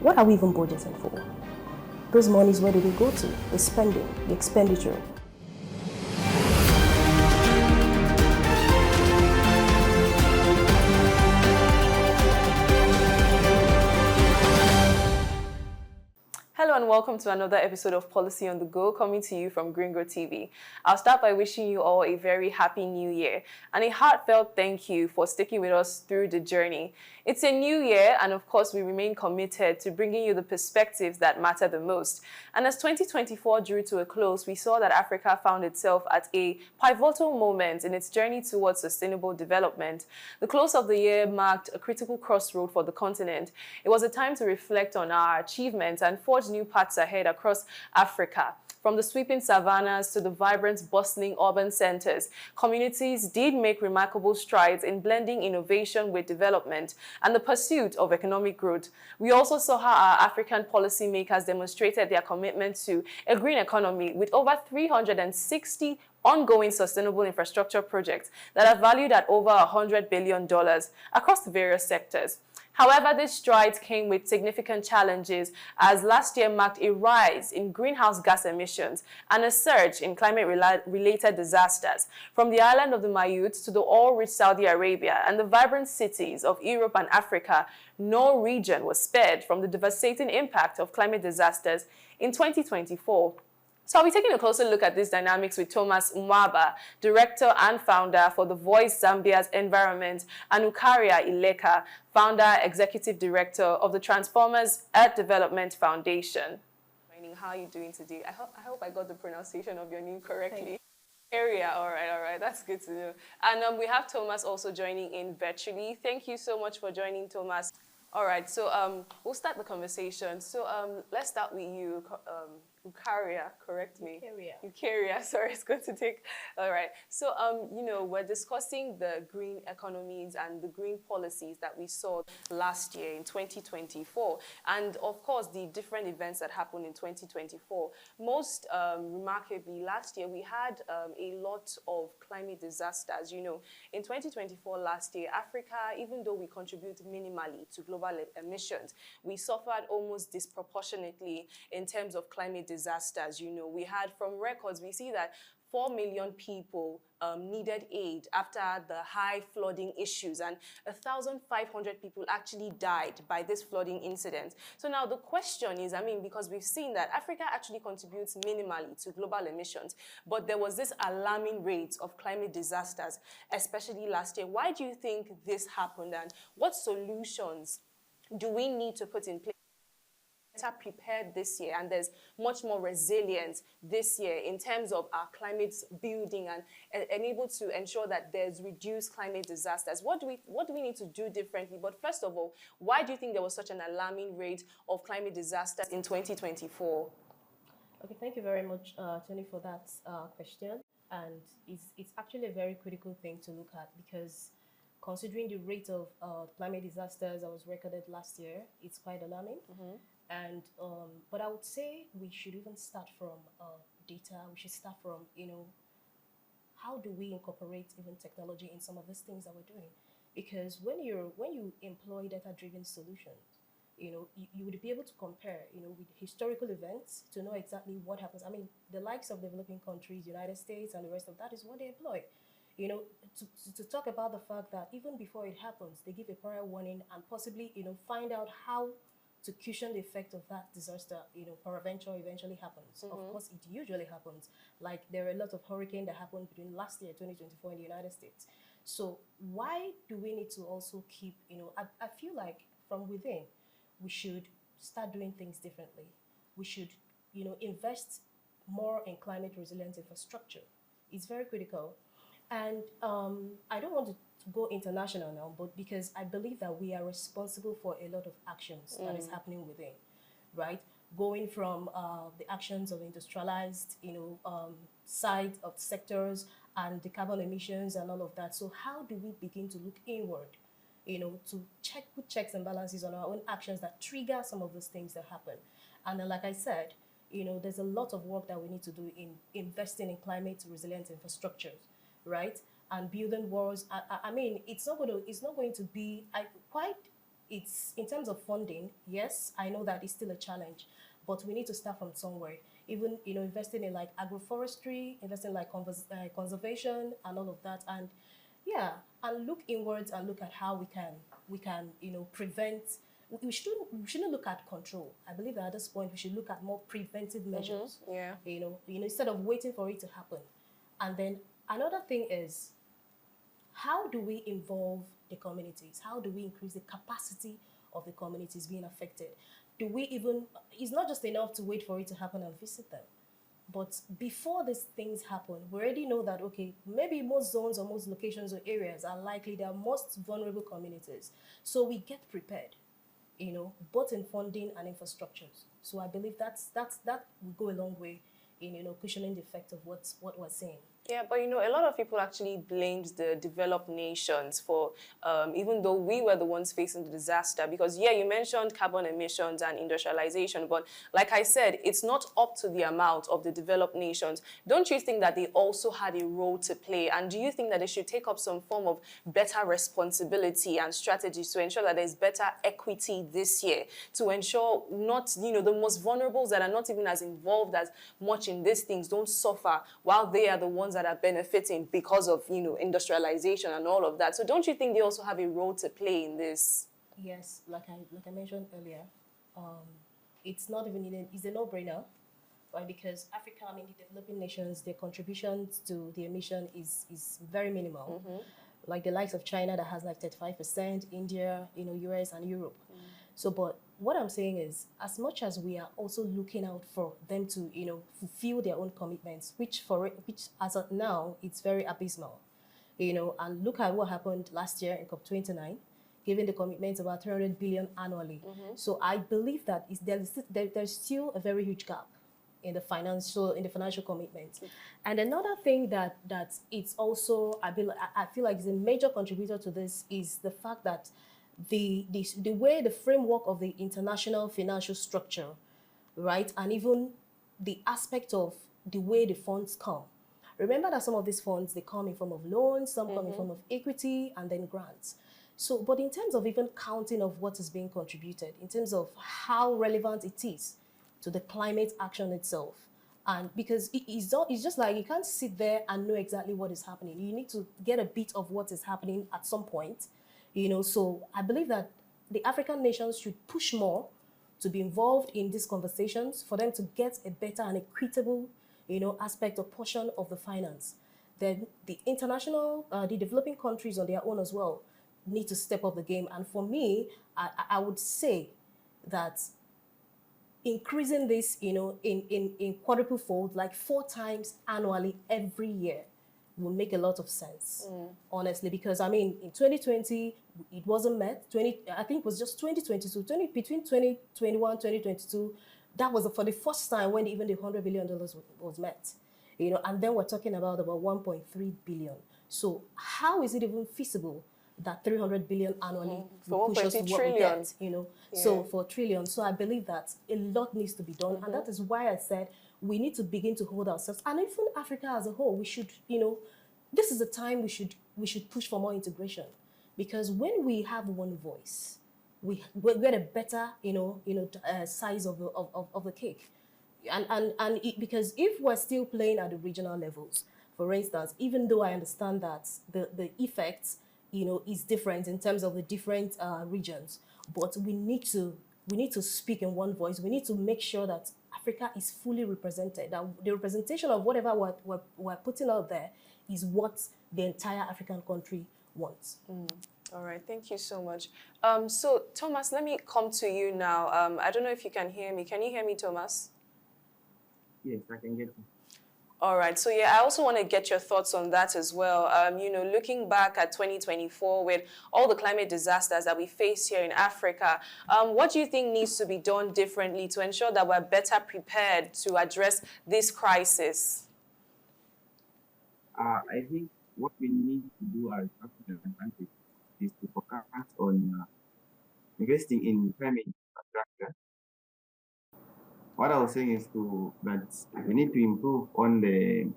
what are we even budgeting for? Those monies, where do they go to? The spending, the expenditure. Hello and welcome to another episode of Policy on the Go, coming to you from Gringo TV. I'll start by wishing you all a very happy new year and a heartfelt thank you for sticking with us through the journey. It's a new year and of course we remain committed to bringing you the perspectives that matter the most. And as 2024 drew to a close, we saw that Africa found itself at a pivotal moment in its journey towards sustainable development. The close of the year marked a critical crossroad for the continent. It was a time to reflect on our achievements and forge new paths ahead across Africa. From the sweeping savannas to the vibrant, bustling urban centers, communities did make remarkable strides in blending innovation with development and the pursuit of economic growth. We also saw how our African policymakers demonstrated their commitment to a green economy with over 360 ongoing sustainable infrastructure projects that are valued at over $100 billion across the various sectors. However, these strides came with significant challenges, as last year marked a rise in greenhouse gas emissions and a surge in climate-related disasters. From the island of the Mayotte to the oil-rich Saudi Arabia and the vibrant cities of Europe and Africa, no region was spared from the devastating impact of climate disasters in 2024. So I'll be taking a closer look at these dynamics with Thomas Mwaba, director and founder for The Voice Zambia's Environment, and Ukaria Ileka, founder, executive director of the Transformers Earth Development Foundation. How are you doing today? I hope I got the pronunciation of your name correctly. Area, all right, that's good to know. And we have Thomas also joining in virtually. Thank you so much for joining, Thomas. All right, so we'll start the conversation. So let's start with you, Ukaria, correct me? Ukaria, sorry, it's going to take, all right. So, we're discussing the green economies and the green policies that we saw last year in 2024. And of course, the different events that happened in 2024. Most remarkably, last year, we had a lot of climate disasters. In 2024 last year, Africa, even though we contribute minimally to global emissions, we suffered almost disproportionately in terms of climate disasters. We had, from records, we see that 4 million people needed aid after the high flooding issues, and 1,500 people actually died by this flooding incident. So now the question is, because we've seen that Africa actually contributes minimally to global emissions, but there was this alarming rate of climate disasters, especially last year. Why do you think this happened, and what solutions do we need to put in place better prepared this year, and there's much more resilience this year in terms of our climate building and able to ensure that there's reduced climate disasters? What do we need to do differently? But first of all, why do you think there was such an alarming rate of climate disasters in 2024? Okay, thank you very much, Tony, for that question. And it's actually a very critical thing to look at, because considering the rate of climate disasters that was recorded last year, it's quite alarming. Mm-hmm. And but I would say we should even start from data. We should start from, how do we incorporate even technology in some of these things that we're doing? Because when you employ data-driven solutions, you would be able to compare, with historical events to know exactly what happens. The likes of developing countries, United States, and the rest of that is what they employ. To talk about the fact that even before it happens, they give a prior warning and possibly, find out how to cushion the effect of that disaster, peradventure eventually happens. Mm-hmm. Of course, it usually happens. Like, there are a lot of hurricanes that happened between last year, 2024, in the United States. So why do we need to also keep, I feel like from within, we should start doing things differently. We should, invest more in climate resilient infrastructure. It's very critical. And I don't want to go international now, but because I believe that we are responsible for a lot of actions that is happening within, right? Going from the actions of industrialized, side of sectors and the carbon emissions and all of that. So how do we begin to look inward, to put checks and balances on our own actions that trigger some of those things that happen? And then, like I said, there's a lot of work that we need to do in investing in climate resilient infrastructures, right? And building walls. It's not going to be quite it's in terms of funding, yes, I know that it's still a challenge, but we need to start from somewhere. Even, investing in like agroforestry, investing like conservation and all of that. And yeah, and look inwards and look at how we can prevent. We shouldn't look at control. I believe that at this point we should look at more preventive measures. Yeah. Instead of waiting for it to happen. And then another thing is, how do we involve the communities? How do we increase the capacity of the communities being affected? Do we even, it's not just enough to wait for it to happen and visit them. But before these things happen, we already know that, okay, maybe most zones or most locations or areas are likely their most vulnerable communities. So we get prepared, both in funding and infrastructures. So I believe that will go a long way in, cushioning the effect of what we're seeing. Yeah, but a lot of people actually blamed the developed nations for, even though we were the ones facing the disaster, because yeah, you mentioned carbon emissions and industrialization, but like I said, it's not up to the amount of the developed nations. Don't you think that they also had a role to play? And do you think that they should take up some form of better responsibility and strategies to ensure that there's better equity this year, to ensure not, the most vulnerables that are not even as involved as much in these things don't suffer while they are the ones that are benefiting because of, industrialization and all of that. So don't you think they also have a role to play in this? Yes, like I mentioned earlier, it's not even it's a no-brainer, right? Because Africa, I mean, the developing nations, their contributions to the emission is very minimal. Like the likes of China that has like 35%, India, US and Europe. So, but what I'm saying is, as much as we are also looking out for them to, fulfill their own commitments, which as of now, it's very abysmal, and look at what happened last year in COP29, giving the commitments about 300 billion annually. So I believe that there's still a very huge gap in the financial commitment. And another thing that it's also, I feel like is a major contributor to this is the fact that the way the framework of the international financial structure, right, and even the aspect of the way the funds come. Remember that some of these funds, they come in form of loans, some come in form of equity, and then grants. So, but in terms of even counting of what is being contributed, in terms of how relevant it is to the climate action itself, and because it's just like you can't sit there and know exactly what is happening. You need to get a bit of what is happening at some point, So I believe that the African nations should push more to be involved in these conversations for them to get a better and equitable, aspect or portion of the finance. Then the international, the developing countries on their own as well need to step up the game. And for me, I would say that increasing this, in quadruple fold, like 4 times annually every year, will make a lot of sense, honestly, because I mean, in 2020, it wasn't met. I think it was just 2022, between 2021, 2022, that was for the first time when even the $100 billion was met, and then we're talking about 1.3 billion. So how is it even feasible that 300 billion annually will push us to what we get, So for trillions. So I believe that a lot needs to be done. And that is why I said we need to begin to hold ourselves. And even Africa as a whole, we should, this is the time we should push for more integration. Because when we have one voice, we get a better, size of the cake. Because if we're still playing at the regional levels, for instance, even though I understand that the effects, is different in terms of the different regions, but we need to speak in one voice. We need to make sure that Africa is fully represented, that the representation of whatever we're putting out there is what the entire African country wants. All right, thank you so much. So Thomas, let me come to you now. I don't know if you can hear me. Can you hear me, Thomas? Yes, I can get you. All right. So, yeah, I also want to get your thoughts on that as well. Looking back at 2024 with all the climate disasters that we face here in Africa, what do you think needs to be done differently to ensure that we're better prepared to address this crisis? I think what we need to do as African countries is to focus on investing in climate infrastructure. What I was saying is that we need to improve on the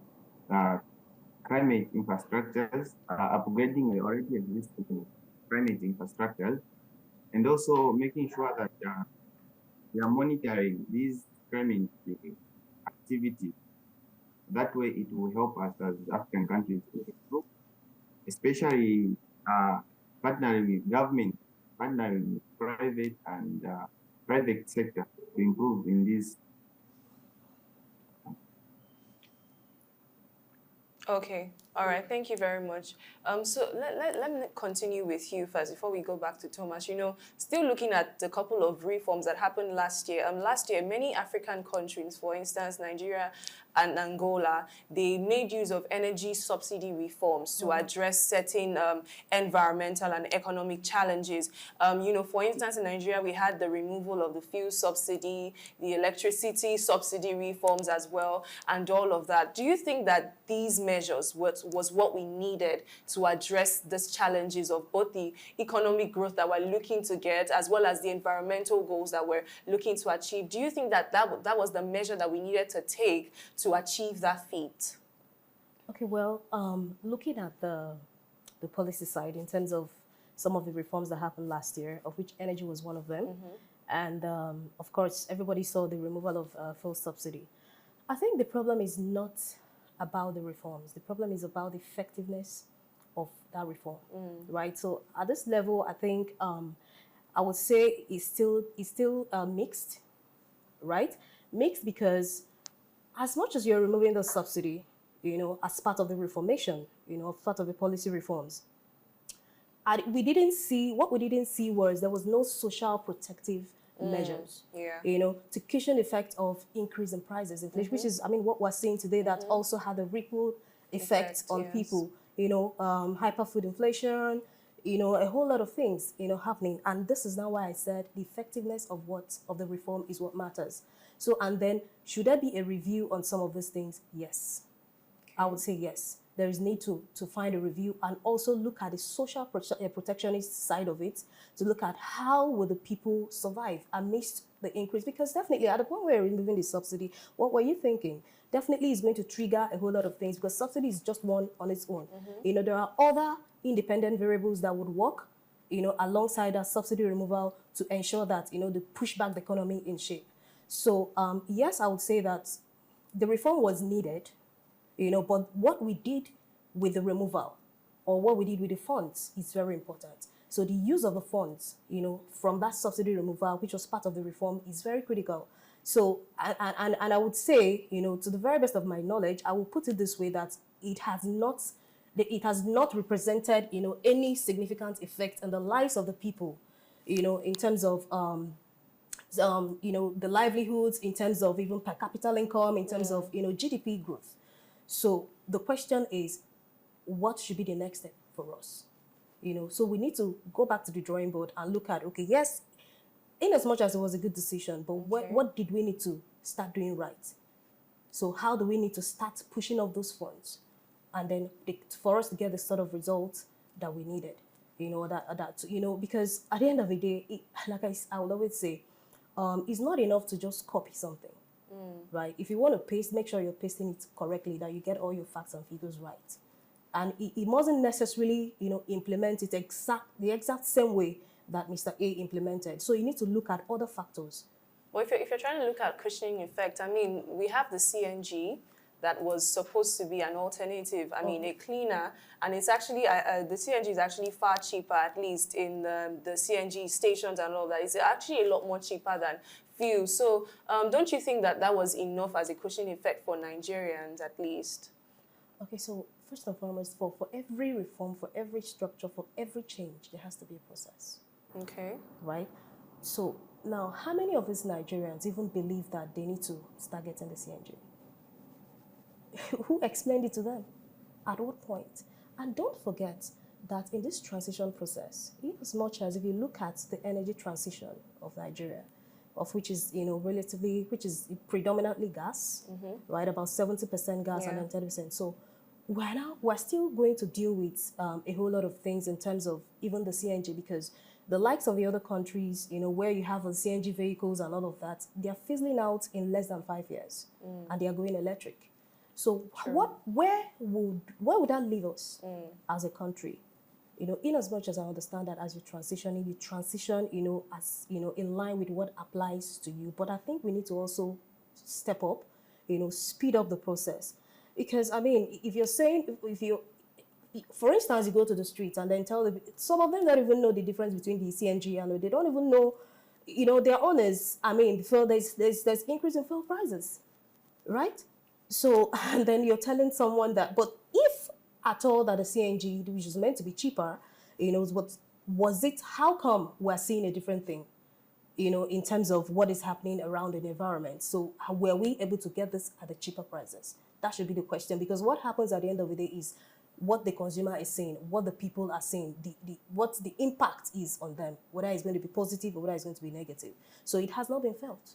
climate infrastructures, upgrading the already existing climate infrastructures, and also making sure that we are monitoring these crime activities. That way, it will help us as African countries to improve, especially partnering with government, partnering with private sector to improve in this. Okay. All right. Thank you very much. So let me continue with you first before we go back to Thomas. You know, still looking at the couple of reforms that happened last year. Last year, many African countries, for instance, Nigeria and Angola, they made use of energy subsidy reforms to address certain environmental and economic challenges. You know, for instance, in Nigeria, we had the removal of the fuel subsidy, the electricity subsidy reforms as well, and all of that. Do you think that these measures was what we needed to address these challenges of both the economic growth that we're looking to get as well as the environmental goals that we're looking to achieve? Do you think that that was the measure that we needed to take to achieve that feat? Okay, well, looking at the policy side in terms of some of the reforms that happened last year, of which energy was one of them, and of course, everybody saw the removal of fuel subsidy. I think the problem is not about the reforms. The problem is about the effectiveness of that reform, right? So at this level, I think I would say it's still mixed, right? Mixed because as much as you're removing the subsidy, you know, as part of the reformation, you know, part of the policy reforms, we didn't see was there was no social protective measures, you know, to cushion the effect of increase in prices, inflation, which is, I mean, what we're seeing today that also had a ripple effect on people, you know, hyper food inflation, you know, a whole lot of things, you know, happening. And this is now why I said the effectiveness of the reform is what matters. So, and then should there be a review on some of these things? Yes. I would say yes. There is need to find a review and also look at the social protectionist side of it, to look at how will the people survive amidst the increase. Because definitely at the point where you're removing the subsidy, what were you thinking? Definitely is going to trigger a whole lot of things, because subsidy is just one on its own. You know, there are other independent variables that would work, you know, alongside that subsidy removal to ensure that, you know, they push back the economy in shape. So yes, I would say that the reform was needed, you know, but what we did with the removal or what we did with the funds is very important. So the use of the funds, you know, from that subsidy removal, which was part of the reform, is very critical. So, and I would say, you know, to the very best of my knowledge, I will put it this way, that it has not represented, you know, any significant effect on the lives of the people, you know, in terms of you know, the livelihoods, in terms of even per capita income, in terms of, you know, GDP growth. So the question is, what should be the next step for us? You know, so we need to go back to the drawing board and look at, okay, yes, in as much as it was a good decision, but what did we need to start doing right? So how do we need to start pushing off those funds? And then for us to get the sort of results that we needed, you know, that you know, because at the end of the day, like I would always say, it's not enough to just copy something. Right? If you want to paste, make sure you're pasting it correctly, that you get all your facts and figures right. And it mustn't necessarily, you know, implement it the exact same way that Mr. A implemented. So you need to look at other factors. Well, if you're trying to look at cushioning effect, I mean, we have the CNG that was supposed to be an alternative, I mean, a cleaner, and it's actually, the CNG is actually far cheaper, at least in the CNG stations and all that. It's actually a lot more cheaper than fuel. So don't you think that that was enough as a cushioning effect for Nigerians, at least? Okay, so first and foremost, for every reform, for every structure, for every change, there has to be a process. Okay. Right? So now, how many of us Nigerians even believe that they need to start getting the CNG? Who explained it to them? At what point? And don't forget that in this transition process, in as much as if you look at the energy transition of Nigeria, of which is, you know, which is predominantly gas, right? About 70% gas and then 30%. So we're still going to deal with a whole lot of things in terms of even the CNG, because the likes of the other countries, you know, where you have CNG vehicles and all of that, they're fizzling out in less than 5 years, and they are going electric. So where would that leave us as a country? in as much as I understand that as you transition, as, in line with what applies to you. But I think we need to also step up, speed up the process. Because, I mean, if you're saying, if you, for instance, you go to the streets and then tell them, some of them don't even know the difference between the CNG and they don't even know, their owners. I mean, there's increase in fuel prices, right? So, and then you're telling someone that, but if at all that the CNG, which is meant to be cheaper, what was it? How come we're seeing a different thing? In terms of what is happening around the environment. So were we able to get this at the cheaper prices? That should be the question, because what happens at the end of the day is what the consumer is saying, what the people are saying, what the impact is on them, whether it's going to be positive or whether it's going to be negative. So it has not been felt,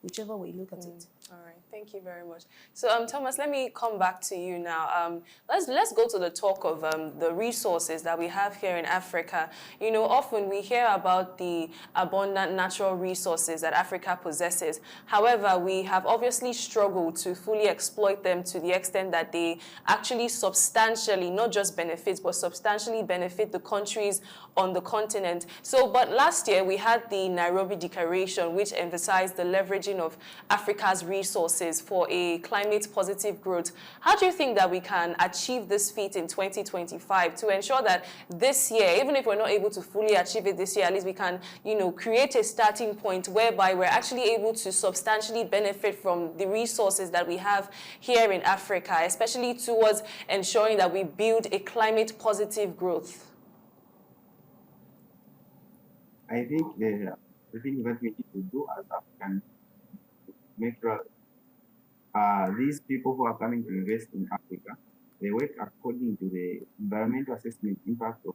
whichever way you look at it. All right, thank you very much. So, Thomas, let me come back to you now. Let's go to the talk of the resources that we have here in Africa. Often we hear about the abundant natural resources that Africa possesses. However, we have obviously struggled to fully exploit them to the extent that they actually substantially, not just benefit, but substantially benefit the countries on the continent. So, but last year we had the Nairobi Declaration, which emphasized the leveraging of Africa's resources for a climate positive growth. How do you think that we can achieve this feat in 2025 to ensure that this year, even if we're not able to fully achieve it this year, at least we can, create a starting point whereby we're actually able to substantially benefit from the resources that we have here in Africa, especially towards ensuring that we build a climate positive growth? I think the thing that we need to do as Africans, make sure these people who are coming to invest in Africa, they work according to the environmental assessment impact of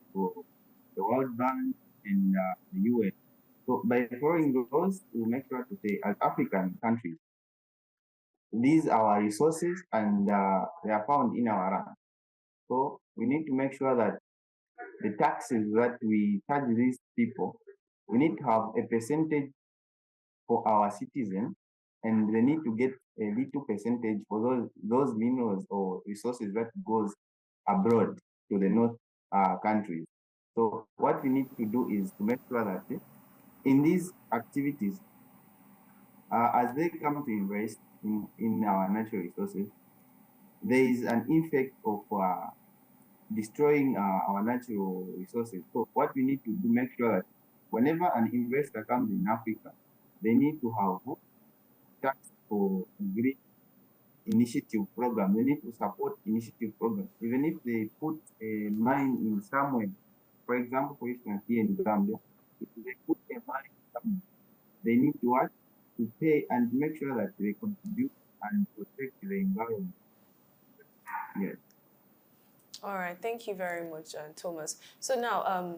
the World Bank and the UN. So by following those, we make sure to say, as African countries, these are our resources and they are found in our land. So we need to make sure that the taxes that we charge these people, we need to have a percentage for our citizens, and they need to get a little percentage for those minerals or resources that goes abroad to the north countries. So what we need to do is to make sure that in these activities, as they come to invest in our natural resources, there is an effect of destroying our natural resources. So what we need to do, make sure that whenever an investor comes in Africa, they need to have tax for green initiative program. They need to support initiative programs. Even if they put a mine in somewhere, for example, for instance, here in Gambia, if they put a mine somewhere, they need to work to pay and make sure that they contribute and protect the environment. Yes. All right, thank you very much, Thomas. So now,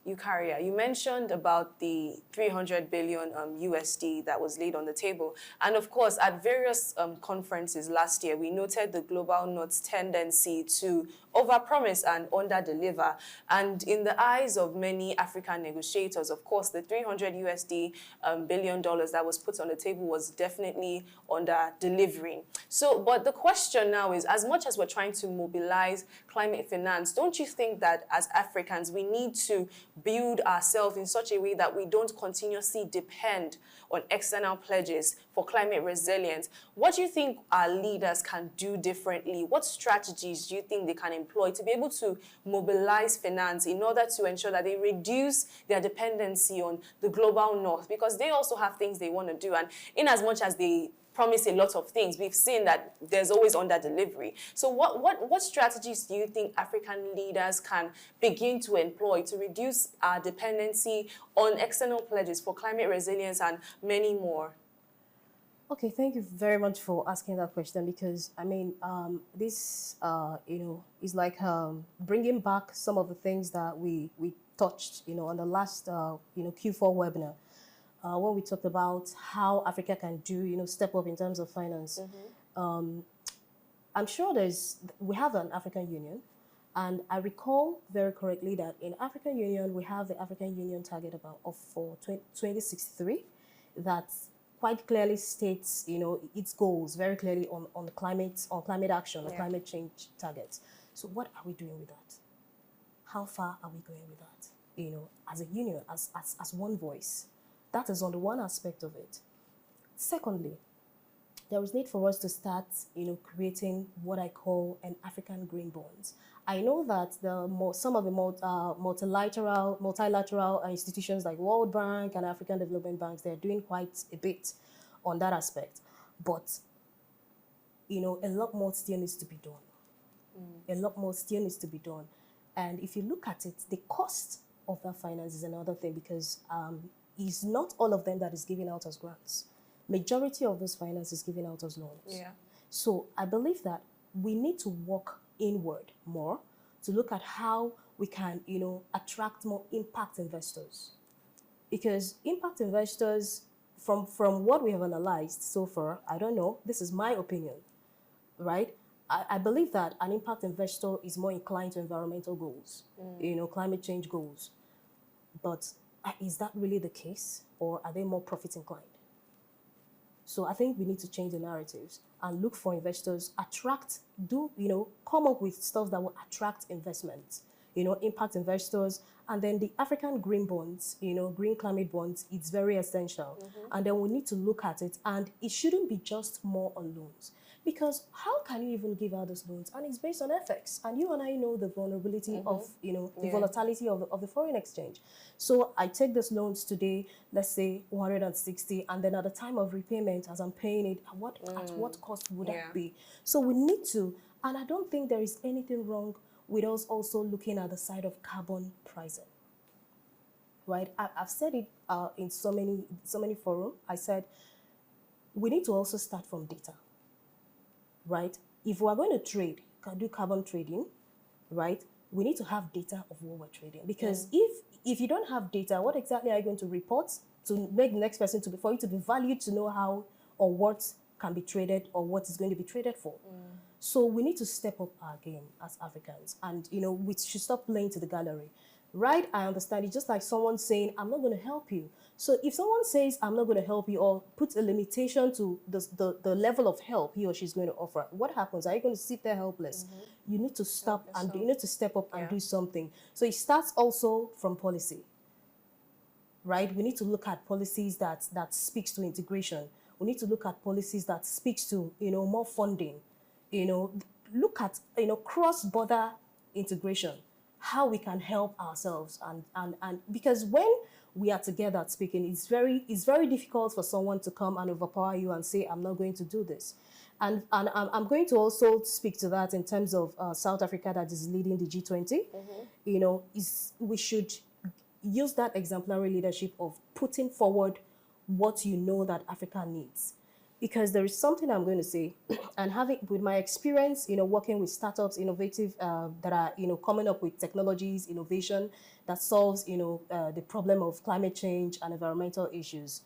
Eucharia, you mentioned about the 300 billion USD that was laid on the table. And of course, at various conferences last year, we noted the Global North's tendency to overpromise and underdeliver. And in the eyes of many African negotiators, of course, the 300 USD billion dollars that was put on the table was definitely under delivering. So, but the question now is, as much as we're trying to mobilize climate finance, don't you think that as Africans, we need to build ourselves in such a way that we don't continuously depend on external pledges for climate resilience? What do you think our leaders can do differently? What strategies do you think they can employ to be able to mobilize finance in order to ensure that they reduce their dependency on the global north? Because they also have things they want to do. And in as much as they promise a lot of things, we've seen that there's always under delivery. So what strategies do you think African leaders can begin to employ to reduce our dependency on external pledges for climate resilience and many more? Okay, thank you very much for asking that question, because I mean, this is like bringing back some of the things that we touched on the last Q4 webinar. When we talked about how Africa can do, step up in terms of finance. I'm sure we have an African Union, and I recall very correctly that in African Union, we have the African Union target for 2063 that quite clearly states, its goals very clearly on climate action, on climate change targets. So what are we doing with that? how far are we going with that? As a union, as one voice. That is on the one aspect of it. Secondly, there is need for us to start, creating what I call an African green bonds. I know that some of the multilateral institutions like World Bank and African Development Banks, they're doing quite a bit on that aspect. But, a lot more still needs to be done. A lot more still needs to be done. And if you look at it, the cost of that finance is another thing, because it's not all of them that is given out as grants. Majority of those finance is given out as loans. Yeah. So I believe that we need to work inward more to look at how we can, attract more impact investors. Because impact investors, from what we have analyzed so far, I don't know, this is my opinion, right? I believe that an impact investor is more inclined to environmental goals, climate change goals. But is that really the case, or are they more profit inclined? So I think we need to change the narratives and look for investors, come up with stuff that will attract investment, impact investors. And then the African green bonds, green climate bonds, it's very essential. And then we need to look at it, and it shouldn't be just more on loans. Because how can you even give out those loans? And it's based on FX. And you and I know the vulnerability of, the volatility of the foreign exchange. So I take these loans today, let's say 160, and then at the time of repayment, as I'm paying it, at what cost would that be? So we need to, and I don't think there is anything wrong with us also looking at the side of carbon pricing. Right? I've said it in so many forums. I said, we need to also start from data. Right? If we're going to do carbon trading, right, we need to have data of what we're trading. Because if you don't have data, what exactly are you going to report to make the next person for you to be valued, to know how or what can be traded or what is going to be traded for? So we need to step up our game as Africans, and we should stop playing to the gallery. Right? I understand. It's just like someone saying, I'm not going to help you. So if someone says, I'm not going to help you, or puts a limitation to the level of help he or she's going to offer, what happens? Are you going to sit there helpless? You need to stop and you need to step up and do something. So it starts also from policy. Right? We need to look at policies that speaks to integration. We need to look at policies that speaks to, more funding. Look at, cross-border integration, how we can help ourselves, and because when we are together speaking, it's very difficult for someone to come and overpower you and say, I'm not going to do this. And I'm going to also speak to that in terms of South Africa that is leading the G20. We should use that exemplary leadership of putting forward what that Africa needs. Because there is something I'm going to say, and having with my experience, working with startups, innovative that are, coming up with technologies, innovation that solves, the problem of climate change and environmental issues.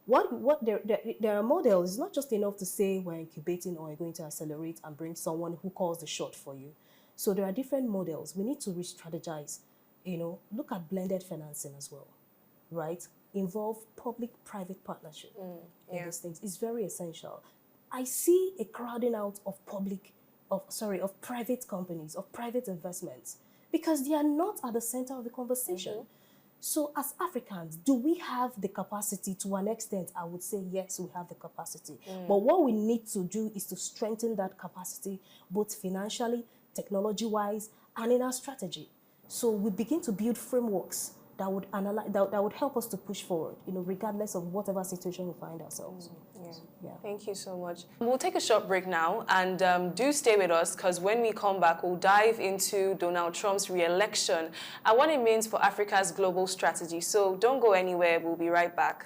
There are models. It's not just enough to say we're incubating or we're going to accelerate and bring someone who calls the shot for you. So there are different models. We need to re-strategize. Look at blended financing as well, right? Involve public-private partnership in these things. It's very essential. I see a crowding out of private companies, of private investments, because they are not at the center of the conversation. So as Africans, do we have the capacity? To an extent, I would say yes, we have the capacity. But what we need to do is to strengthen that capacity, both financially, technology-wise, and in our strategy. So we begin to build frameworks that would analyze, that would help us to push forward, regardless of whatever situation we find ourselves. Yeah. Thank you so much. We'll take a short break now, and do stay with us, because when we come back, we'll dive into Donald Trump's re-election and what it means for Africa's global strategy. So don't go anywhere. We'll be right back.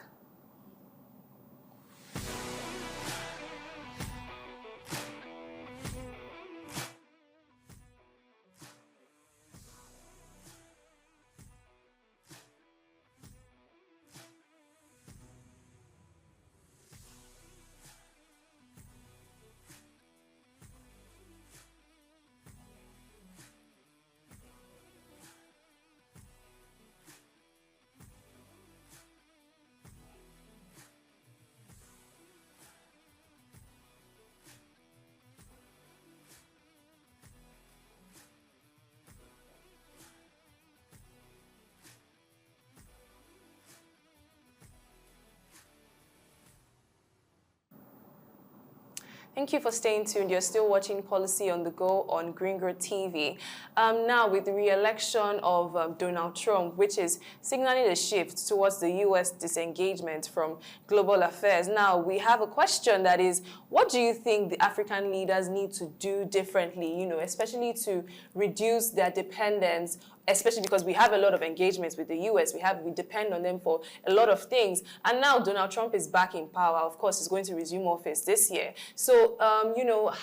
Thank you for staying tuned. You're still watching Policy on the Go on Gringo TV. Now, with the re-election of Donald Trump, which is signaling a shift towards the U.S. disengagement from global affairs. Now, we have a question that is, what do you think the African leaders need to do differently, especially to reduce their dependence, especially because we have a lot of engagements with the U.S. We depend on them for a lot of things. And now Donald Trump is back in power. Of course, he's going to resume office this year. So,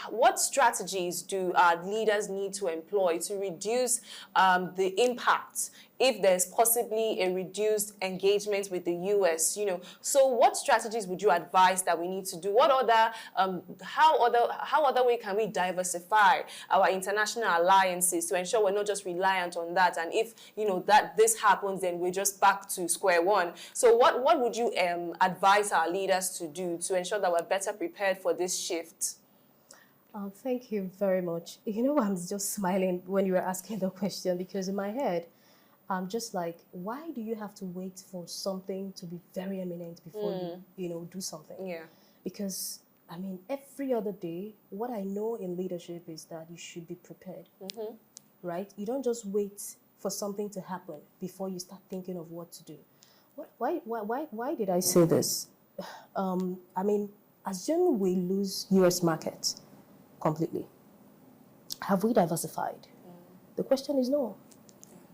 what strategies do our leaders need to employ to reduce the impact if there's possibly a reduced engagement with the U.S., So what strategies would you advise that we need to do? What other, how other way can we diversify our international alliances to ensure we're not just reliant on that? And if, that this happens, then we're just back to square one. So what would you advise our leaders to do to ensure that we're better prepared for this shift? Thank you very much. I'm just smiling when you were asking the question, because in my head, I'm just like, why do you have to wait for something to be very eminent before you do something? Yeah. Because, every other day, what I know in leadership is that you should be prepared, right? You don't just wait for something to happen before you start thinking of what to do. Why did I say this? Assume we lose U.S. market completely. Have we diversified? The question is no.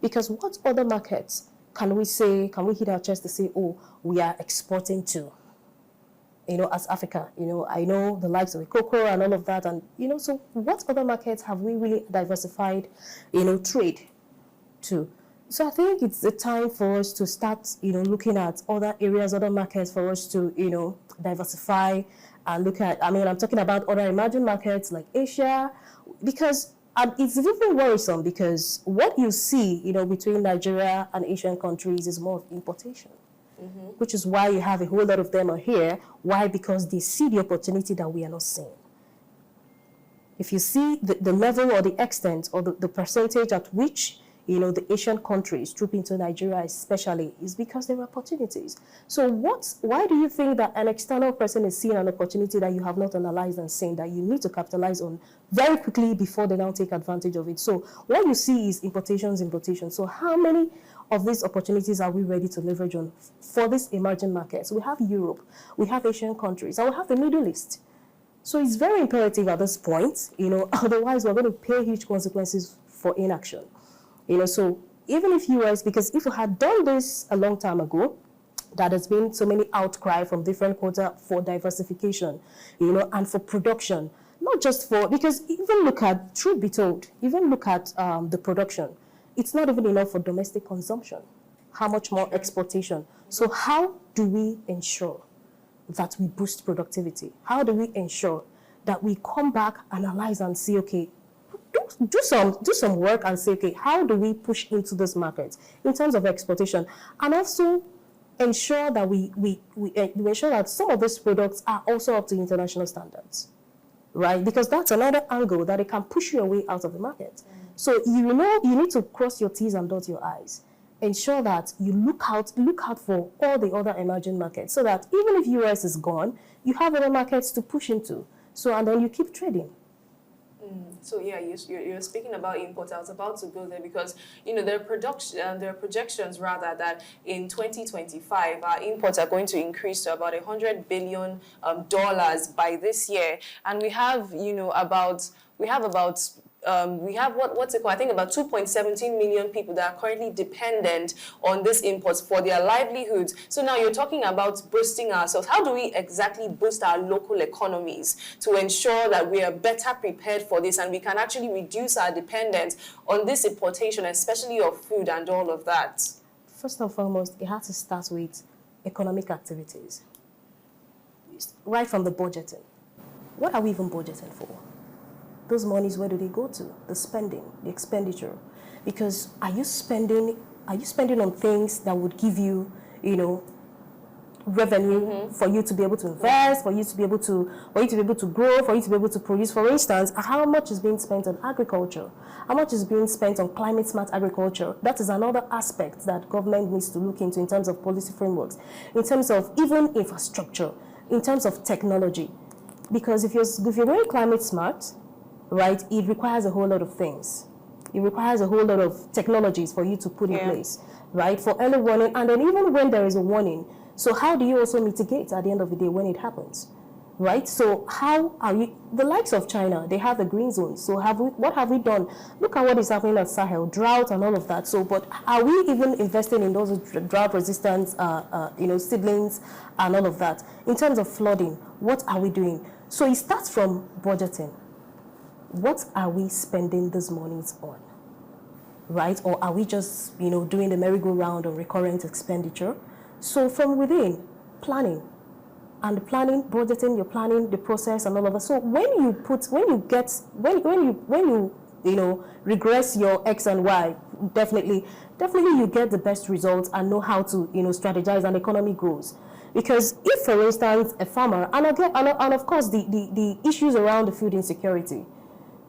Because what other markets can we hit our chest to say, oh, we are exporting to, as Africa, I know the likes of cocoa and all of that. And, so what other markets have we really diversified, trade to? So I think it's the time for us to start, looking at other areas, other markets for us to, diversify and look at, I'm talking about other emerging markets like Asia, because it's even worrisome because what you see, between Nigeria and Asian countries is more of importation, which is why you have a whole lot of them are here. Why? Because they see the opportunity that we are not seeing. If you see the level or the extent or the percentage at which, the Asian countries troop into Nigeria especially, is because there are opportunities. So why do you think that an external person is seeing an opportunity that you have not analyzed and seen that you need to capitalize on very quickly before they now take advantage of it? So what you see is importations. So how many of these opportunities are we ready to leverage on for these emerging markets? We have Europe, we have Asian countries, and we have the Middle East. So it's very imperative at this point, otherwise we're going to pay huge consequences for inaction. So even if because if we had done this a long time ago, that has been so many outcry from different quarters for diversification, and for production, not just because even look at, truth be told, the production, it's not even enough for domestic consumption. How much more exportation? So how do we ensure that we boost productivity? How do we ensure that we come back, analyze and see, okay, do some work and say, okay, how do we push into this market in terms of exportation, and also ensure that we ensure that some of these products are also up to international standards, right? Because that's another angle that it can push your way out of the market. So you need to cross your T's and dot your I's. Ensure that you look out for all the other emerging markets, so that even if US is gone, you have other markets to push into. So, and then you keep trading. So yeah, you're speaking about imports. I was about to go there because there are projections rather that in 2025 our imports are going to increase to about $100 billion by this year, and we have what's it called? I think about 2.17 million people that are currently dependent on these imports for their livelihoods. So now you're talking about boosting ourselves. How do we exactly boost our local economies to ensure that we are better prepared for this and we can actually reduce our dependence on this importation, especially of food and all of that? First and foremost, it has to start with economic activities. Right from the budgeting. What are we even budgeting for? Those monies, where do they go to? The spending, the expenditure. Because are you spending on things that would give you, revenue for you to be able to invest, for you to be able to grow, for you to be able to produce? For instance, how much is being spent on agriculture? How much is being spent on climate smart agriculture? That is another aspect that government needs to look into in terms of policy frameworks, in terms of even infrastructure, in terms of technology. Because if you're very climate smart, right, it requires a whole lot of things. It requires a whole lot of technologies for you to put in place, right, for early warning, and then even when there is a warning. So how do you also mitigate at the end of the day when it happens, right? So how are you, the likes of China, they have the green zone. So what have we done? Look at what is happening at Sahel, drought and all of that. So, but are we even investing in those drought resistant, seedlings and all of that? In terms of flooding, what are we doing? So it starts from budgeting. What are we spending these monies on, right? Or are we just, doing the merry-go-round on recurrent expenditure? So from within, planning. And planning, budgeting, you're planning the process and all of that. So when you regress your X and Y, definitely you get the best results and know how to, strategize, and economy grows. Because if, for instance, a farmer, and of course the issues around the food insecurity,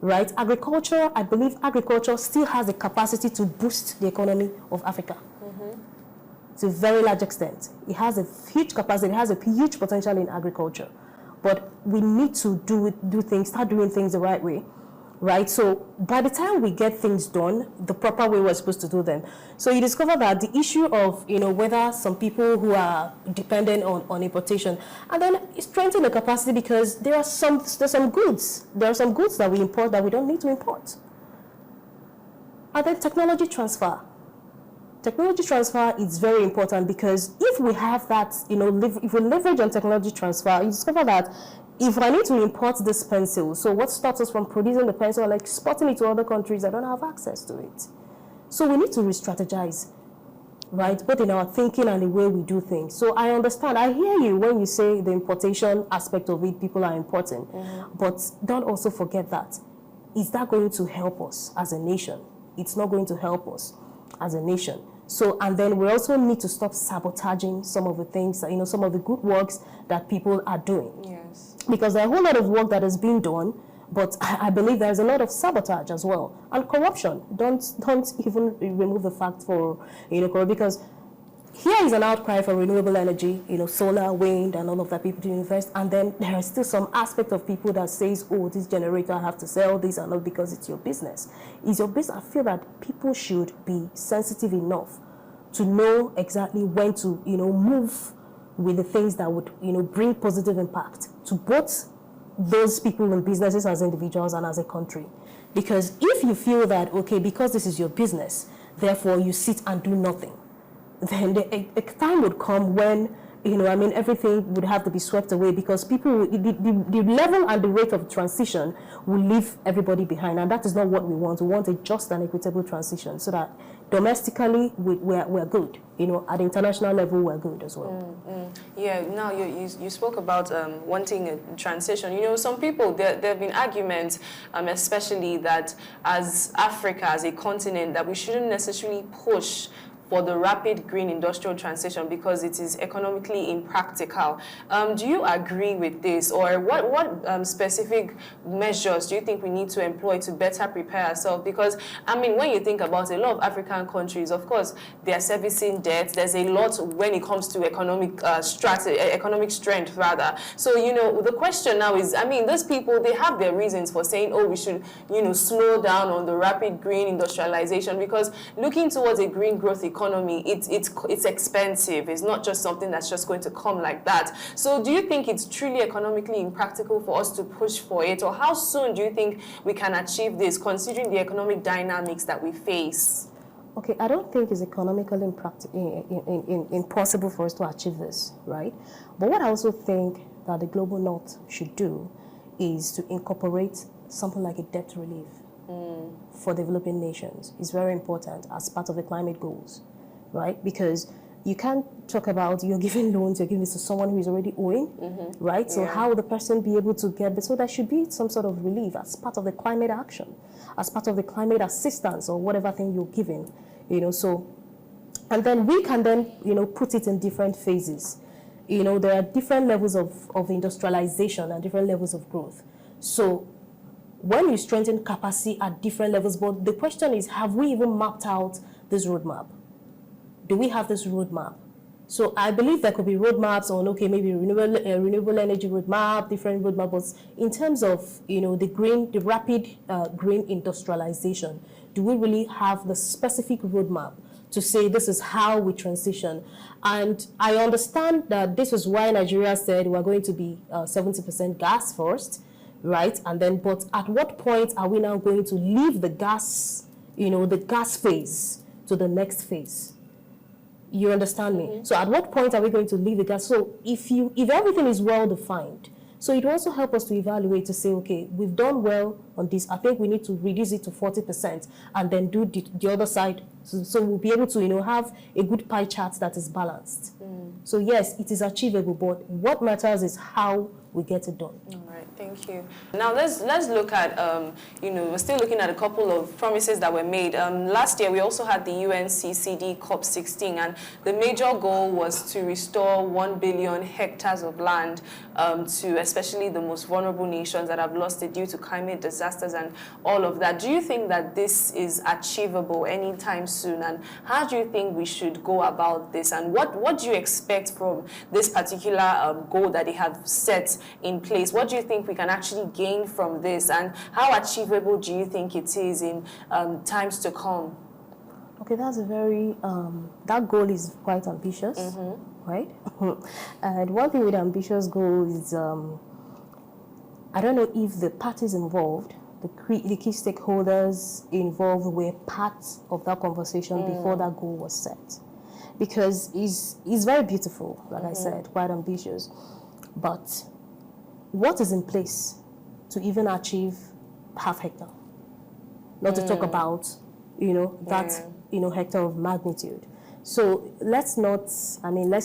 right? Agriculture, I believe agriculture still has the capacity to boost the economy of Africa. To a very large extent. It has a huge capacity, it has a huge potential in agriculture. But we need to start doing things the right way, right? So by the time we get things done the proper way we're supposed to do them, so you discover that the issue of, whether some people who are dependent on importation, and then strengthen the capacity, because there's some goods that we import that we don't need to import. And then technology transfer. Technology transfer is very important, because if we have that, if we leverage on technology transfer, you discover that if I need to import this pencil, so what stops us from producing the pencil and exporting it to other countries that don't have access to it? So we need to re-strategize, right? Both in our thinking and the way we do things. So I understand, I hear you when you say the importation aspect of it, people are importing, but don't also forget that. Is that going to help us as a nation? It's not going to help us as a nation. So, and then we also need to stop sabotaging some of the things, some of the good works that people are doing. Yes. Because there are a whole lot of work that is being done, but I believe there's a lot of sabotage as well. And corruption. Don't even remove the fact for, because here is an outcry for renewable energy, solar, wind, and all of that, people to invest. And then there is still some aspect of people that says, oh, this generator, I have to sell this, and not because it's your business. It's your business. I feel that people should be sensitive enough to know exactly when to, move with the things that would, bring positive impact to both those people in businesses as individuals and as a country. Because if you feel that, okay, because this is your business, therefore you sit and do nothing, then a time would come when, everything would have to be swept away, because people, the level and the rate of transition will leave everybody behind. And that is not what we want. We want a just and equitable transition, so that domestically we're good. At the international level, we're good as well. Yeah, now you spoke about wanting a transition. Some people, there have been arguments, especially that as Africa, as a continent, that we shouldn't necessarily push for the rapid green industrial transition because it is economically impractical. Do you agree with this, or what specific measures do you think we need to employ to better prepare ourselves? Because, when you think about a lot of African countries, of course, they are servicing debt. There's a lot when it comes to economic strength, rather. So, the question now is, those people, they have their reasons for saying, oh, we should, slow down on the rapid green industrialization, because looking towards a green growth economy, it's expensive. It's not just something that's just going to come like that. So do you think it's truly economically impractical for us to push for it, or how soon do you think we can achieve this, considering the economic dynamics that we face? Okay, I don't think it's economically impossible for us to achieve this, right? But what I also think that the Global North should do is to incorporate something like a debt relief for developing nations. Is very important as part of the climate goals, right? Because you can't talk about you're giving loans, you're giving this to someone who is already owing, right? So how will the person be able to get this? So there should be some sort of relief as part of the climate action, as part of the climate assistance or whatever thing you're giving, so, and then we can then, put it in different phases. There are different levels of industrialization and different levels of growth. So when you strengthen capacity at different levels, but the question is, have we even mapped out this roadmap? Do we have this roadmap? So I believe there could be roadmaps on, okay, maybe renewable energy roadmap, different roadmaps. But in terms of, the rapid green industrialization, do we really have the specific roadmap to say this is how we transition? And I understand that this is why Nigeria said we're going to be 70% gas first, right? And then, but at what point are we now going to leave the gas, the gas phase to the next phase? You understand me? So at what point are we going to leave the gas? So if everything is well defined, so it will also help us to evaluate to say, okay, we've done well on this. I think we need to reduce it to 40% and then do the other side. So we'll be able to, have a good pie chart that is balanced. So yes, it is achievable, but what matters is how we get it done. All right, thank you. Now let's look at, we're still looking at a couple of promises that were made. Last year, we also had the UNCCD COP16, and the major goal was to restore 1 billion hectares of land to especially the most vulnerable nations that have lost it due to climate disasters and all of that. Do you think that this is achievable anytime soon? And how do you think we should go about this? And what do you expect from this particular goal that they have set in place? What do you think we can actually gain from this? And how achievable do you think it is in times to come? Okay, that's a very, that goal is quite ambitious, right? And one thing with ambitious goals is, I don't know if the parties involved, the key stakeholders involved were part of that conversation before that goal was set. Because it's very beautiful, like I said, quite ambitious. But what is in place to even achieve half hectare? Not to talk about, that, hectare of magnitude. So let's not live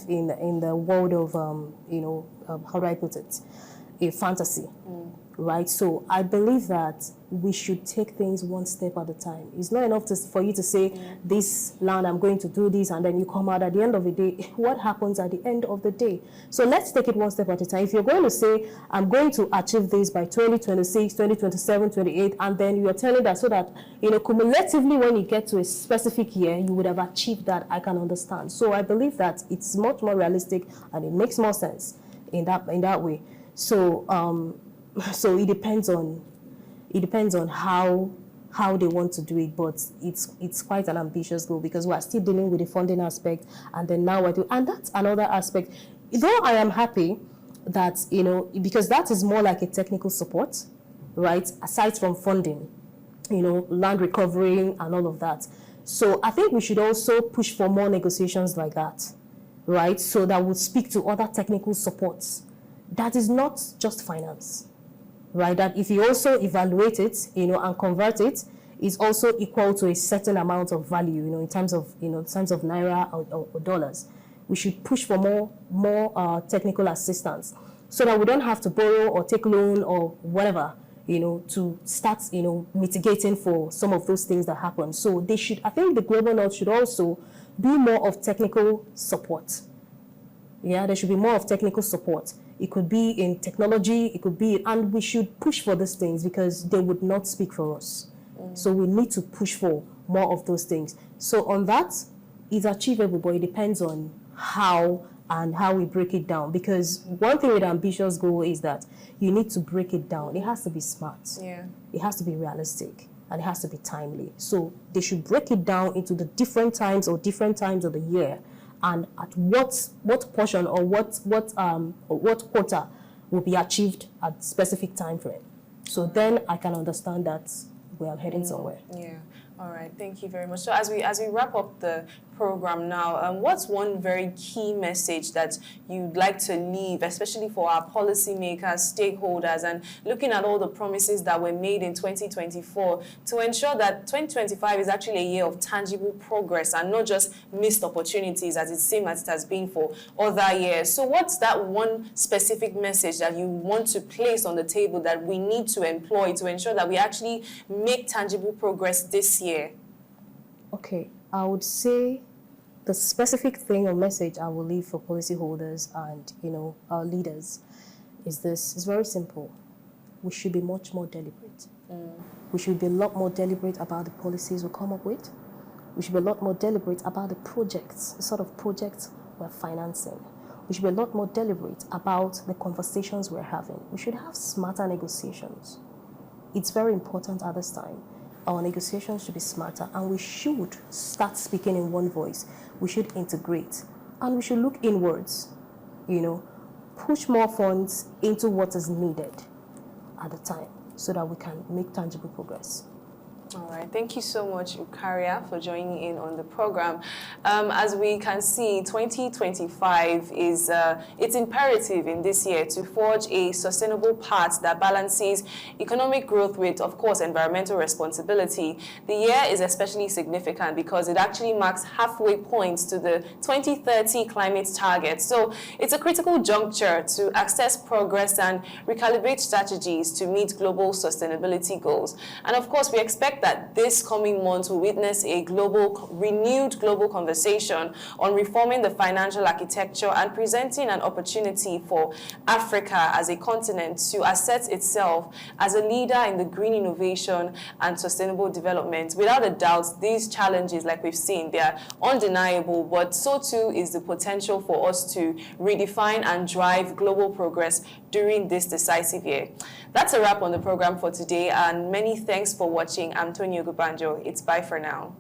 in the world of, how do I put it, a fantasy, right? So I believe that we should take things one step at a time. It's not enough for you to say, this land, I'm going to do this, and then you come out at the end of the day. What happens at the end of the day? So let's take it one step at a time. If you're going to say, I'm going to achieve this by 2026, 2027, 28, and then you're telling that so that, cumulatively when you get to a specific year, you would have achieved that, I can understand. So I believe that it's much more realistic and it makes more sense in that way. So, so it depends on how they want to do it, but it's quite an ambitious goal because we are still dealing with the funding aspect, and then now and that's another aspect. Though I am happy that because that is more like a technical support, right? Aside from funding, land recovery and all of that. So I think we should also push for more negotiations like that, right? So that would speak to other technical supports. That is not just finance, right? That if you also evaluate it, and convert it, is also equal to a certain amount of value, in terms of naira or dollars. We should push for more technical assistance, so that we don't have to borrow or take loan or whatever, to start, mitigating for some of those things that happen. So I think the Global North should also do more of technical support. Yeah, there should be more of technical support. It could be in technology, and we should push for these things because they would not speak for us. So we need to push for more of those things. So on that, it's achievable, but it depends on how we break it down. Because one thing with ambitious goal is that you need to break it down. It has to be smart. Yeah. It has to be realistic, and it has to be timely. So they should break it down into the different times of the year, and at what portion or what quota will be achieved at specific time frame. So then I can understand that we are heading somewhere. Yeah. All right. Thank you very much. So as we wrap up the program now, what's one very key message that you'd like to leave, especially for our policymakers, stakeholders, and looking at all the promises that were made in 2024 to ensure that 2025 is actually a year of tangible progress and not just missed opportunities as it seems as it has been for other years? So what's that one specific message that you want to place on the table that we need to employ to ensure that we actually make tangible progress this year? Okay, I would say the specific thing or message I will leave for policyholders and our leaders is this. It's very simple. We should be much more deliberate. We should be a lot more deliberate about the policies we come up with. We should be a lot more deliberate about the projects, the sort of projects we're financing. We should be a lot more deliberate about the conversations we're having. We should have smarter negotiations. It's very important at this time. Our negotiations should be smarter, and we should start speaking in one voice. We should integrate, and we should look inwards, push more funds into what is needed at the time so that we can make tangible progress. All right, thank you so much, Ukaria, for joining in on the program. As we can see, 2025 is it's imperative in this year to forge a sustainable path that balances economic growth with, of course, environmental responsibility. The year is especially significant because it actually marks halfway points to the 2030 climate target. So it's a critical juncture to assess progress and recalibrate strategies to meet global sustainability goals. And of course, we expect that this coming month will witness a renewed global conversation on reforming the financial architecture and presenting an opportunity for Africa as a continent to assert itself as a leader in the green innovation and sustainable development. Without a doubt, these challenges, like we've seen, they are undeniable, but so too is the potential for us to redefine and drive global progress during this decisive year. That's a wrap on the program for today, and many thanks for watching. I'm Tonio Gubanjo. It's bye for now.